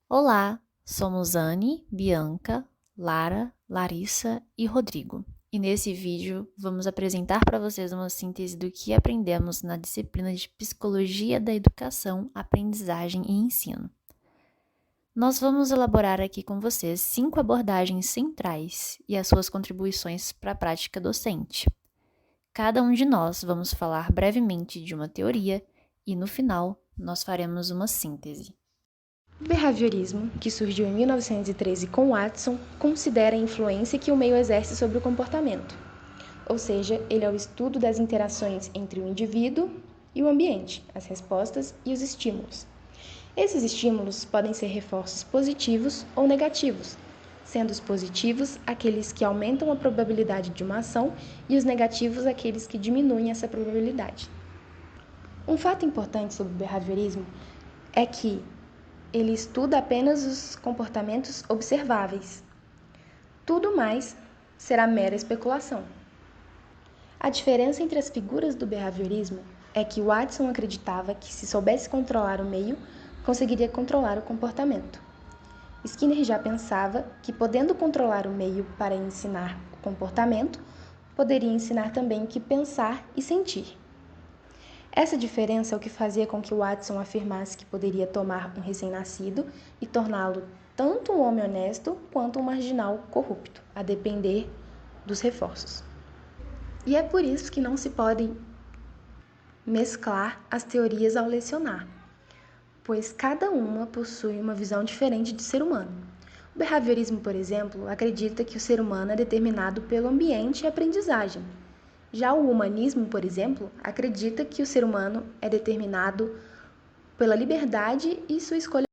Olá, somos Anne, Bianca, Lara, Larissa e Rodrigo. E nesse vídeo vamos apresentar para vocês uma síntese do que aprendemos na disciplina de Psicologia da Educação, Aprendizagem e Ensino. Nós vamos elaborar aqui com vocês 5 abordagens centrais e as suas contribuições para a prática docente. Cada um de nós vamos falar brevemente de uma teoria e, no final, nós faremos uma síntese. O behaviorismo, que surgiu em 1913 com Watson, considera a influência que o meio exerce sobre o comportamento. Ou seja, ele é o estudo das interações entre o indivíduo e o ambiente, as respostas e os estímulos. Esses estímulos podem ser reforços positivos ou negativos, sendo os positivos aqueles que aumentam a probabilidade de uma ação e os negativos aqueles que diminuem essa probabilidade. Um fato importante sobre o behaviorismo é que ele estuda apenas os comportamentos observáveis. Tudo mais será mera especulação. A diferença entre as figuras do behaviorismo é que Watson acreditava que, se soubesse controlar o meio, conseguiria controlar o comportamento. Skinner já pensava que, podendo controlar o meio para ensinar o comportamento, poderia ensinar também o que pensar e sentir. Essa diferença é o que fazia com que Watson afirmasse que poderia tomar um recém-nascido e torná-lo tanto um homem honesto quanto um marginal corrupto, a depender dos reforços. E é por isso que não se podem mesclar as teorias ao lecionar, pois cada uma possui uma visão diferente de ser humano. O behaviorismo, por exemplo, acredita que o ser humano é determinado pelo ambiente e aprendizagem. Já o humanismo, por exemplo, acredita que o ser humano é determinado pela liberdade e sua escolha.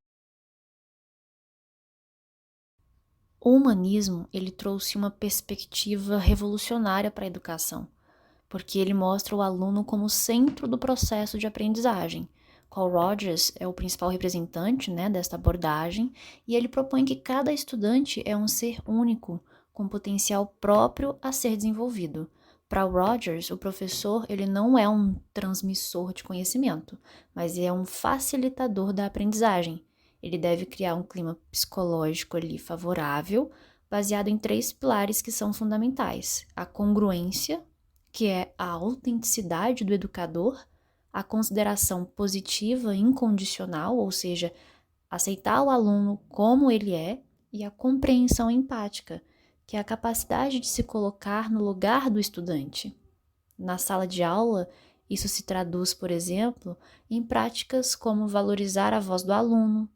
O humanismo, ele trouxe uma perspectiva revolucionária para a educação, porque ele mostra o aluno como centro do processo de aprendizagem. Carl Rogers é o principal representante, desta abordagem, e ele propõe que cada estudante é um ser único, com potencial próprio a ser desenvolvido. Para Rogers, o professor ele não é um transmissor de conhecimento, mas é um facilitador da aprendizagem. Ele deve criar um clima psicológico ali favorável, baseado em 3 pilares que são fundamentais: a congruência, que é a autenticidade do educador, a consideração positiva incondicional, ou seja, aceitar o aluno como ele é, e a compreensão empática, que é a capacidade de se colocar no lugar do estudante. Na sala de aula, isso se traduz, por exemplo, em práticas como valorizar a voz do aluno,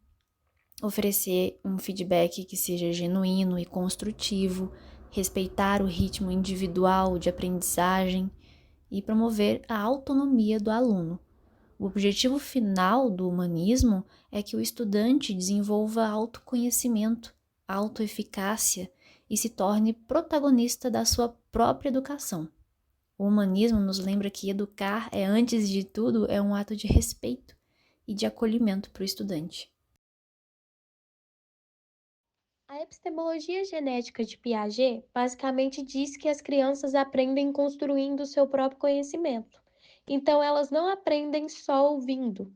oferecer um feedback que seja genuíno e construtivo, respeitar o ritmo individual de aprendizagem e promover a autonomia do aluno. O objetivo final do humanismo é que o estudante desenvolva autoconhecimento, autoeficácia e se torne protagonista da sua própria educação. O humanismo nos lembra que educar é, antes de tudo, é um ato de respeito e de acolhimento para o estudante. A epistemologia genética de Piaget basicamente diz que as crianças aprendem construindo seu próprio conhecimento. Então, elas não aprendem só ouvindo.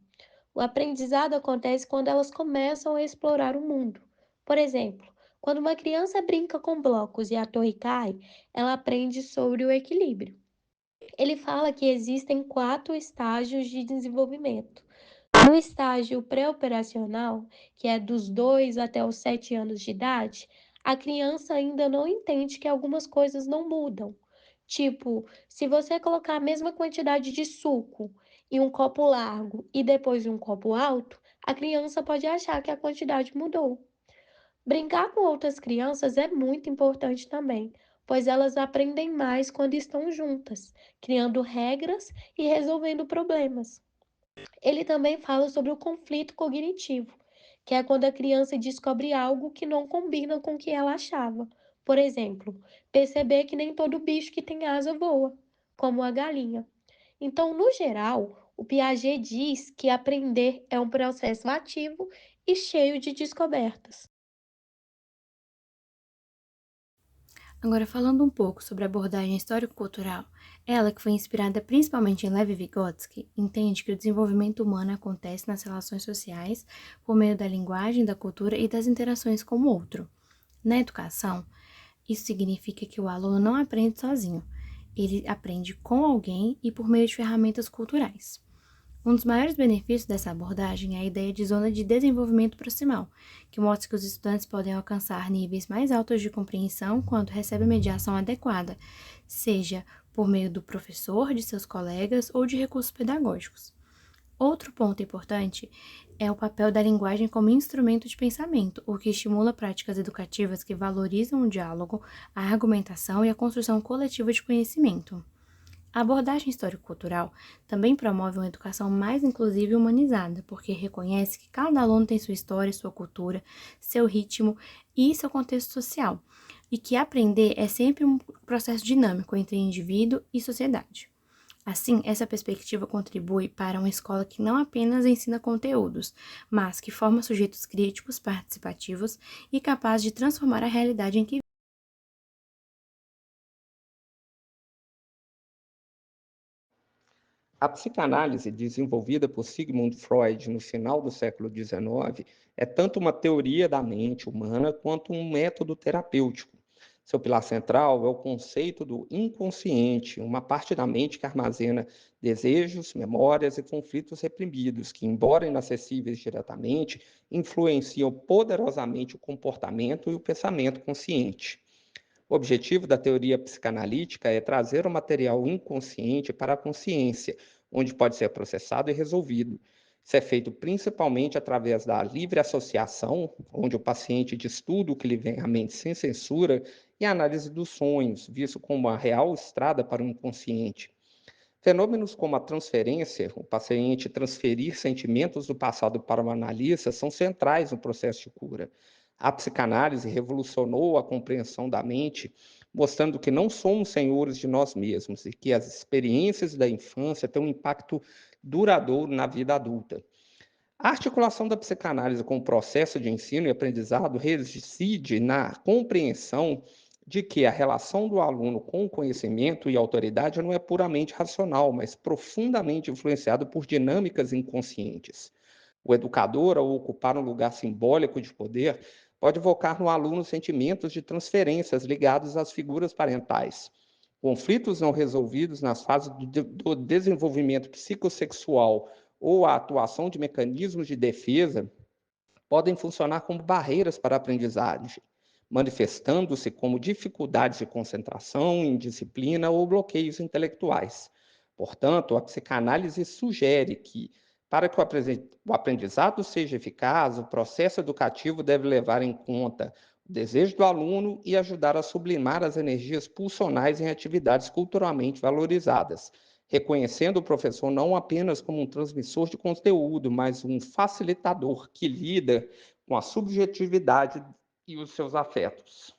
O aprendizado acontece quando elas começam a explorar o mundo. Por exemplo, quando uma criança brinca com blocos e a torre cai, ela aprende sobre o equilíbrio. Ele fala que existem 4 estágios de desenvolvimento. No estágio pré-operacional, que é dos 2 até os 7 anos de idade, a criança ainda não entende que algumas coisas não mudam. Tipo, se você colocar a mesma quantidade de suco em um copo largo e depois em um copo alto, a criança pode achar que a quantidade mudou. Brincar com outras crianças é muito importante também, pois elas aprendem mais quando estão juntas, criando regras e resolvendo problemas. Ele também fala sobre o conflito cognitivo, que é quando a criança descobre algo que não combina com o que ela achava. Por exemplo, perceber que nem todo bicho que tem asa voa, como a galinha. Então, no geral, o Piaget diz que aprender é um processo ativo e cheio de descobertas. Agora, falando um pouco sobre a abordagem histórico-cultural, ela, que foi inspirada principalmente em Lev Vygotsky, entende que o desenvolvimento humano acontece nas relações sociais por meio da linguagem, da cultura e das interações com o outro. Na educação, isso significa que o aluno não aprende sozinho, ele aprende com alguém e por meio de ferramentas culturais. Um dos maiores benefícios dessa abordagem é a ideia de zona de desenvolvimento proximal, que mostra que os estudantes podem alcançar níveis mais altos de compreensão quando recebem mediação adequada, seja por meio do professor, de seus colegas ou de recursos pedagógicos. Outro ponto importante é o papel da linguagem como instrumento de pensamento, o que estimula práticas educativas que valorizam o diálogo, a argumentação e a construção coletiva de conhecimento. A abordagem histórico-cultural também promove uma educação mais inclusiva e humanizada, porque reconhece que cada aluno tem sua história, sua cultura, seu ritmo e seu contexto social, e que aprender é sempre um processo dinâmico entre indivíduo e sociedade. Assim, essa perspectiva contribui para uma escola que não apenas ensina conteúdos, mas que forma sujeitos críticos, participativos e capazes de transformar a realidade em que A psicanálise, desenvolvida por Sigmund Freud no final do século XIX, é tanto uma teoria da mente humana quanto um método terapêutico. Seu pilar central é o conceito do inconsciente, uma parte da mente que armazena desejos, memórias e conflitos reprimidos, que, embora inacessíveis diretamente, influenciam poderosamente o comportamento e o pensamento consciente. O objetivo da teoria psicanalítica é trazer o material inconsciente para a consciência, onde pode ser processado e resolvido. Isso é feito principalmente através da livre associação, onde o paciente diz tudo o que lhe vem à mente sem censura, e a análise dos sonhos, visto como a real estrada para o inconsciente. Fenômenos como a transferência, o paciente transferir sentimentos do passado para o analista, são centrais no processo de cura. A psicanálise revolucionou a compreensão da mente, mostrando que não somos senhores de nós mesmos e que as experiências da infância têm um impacto duradouro na vida adulta. A articulação da psicanálise com o processo de ensino e aprendizado reside na compreensão de que a relação do aluno com o conhecimento e autoridade não é puramente racional, mas profundamente influenciada por dinâmicas inconscientes. O educador, ao ocupar um lugar simbólico de poder, pode evocar no aluno sentimentos de transferências ligados às figuras parentais. Conflitos não resolvidos nas fases do desenvolvimento psicossexual ou a atuação de mecanismos de defesa podem funcionar como barreiras para a aprendizagem, manifestando-se como dificuldades de concentração, indisciplina ou bloqueios intelectuais. Portanto, a psicanálise sugere que, para que o aprendizado seja eficaz, o processo educativo deve levar em conta o desejo do aluno e ajudar a sublimar as energias pulsionais em atividades culturalmente valorizadas, reconhecendo o professor não apenas como um transmissor de conteúdo, mas um facilitador que lida com a subjetividade e os seus afetos.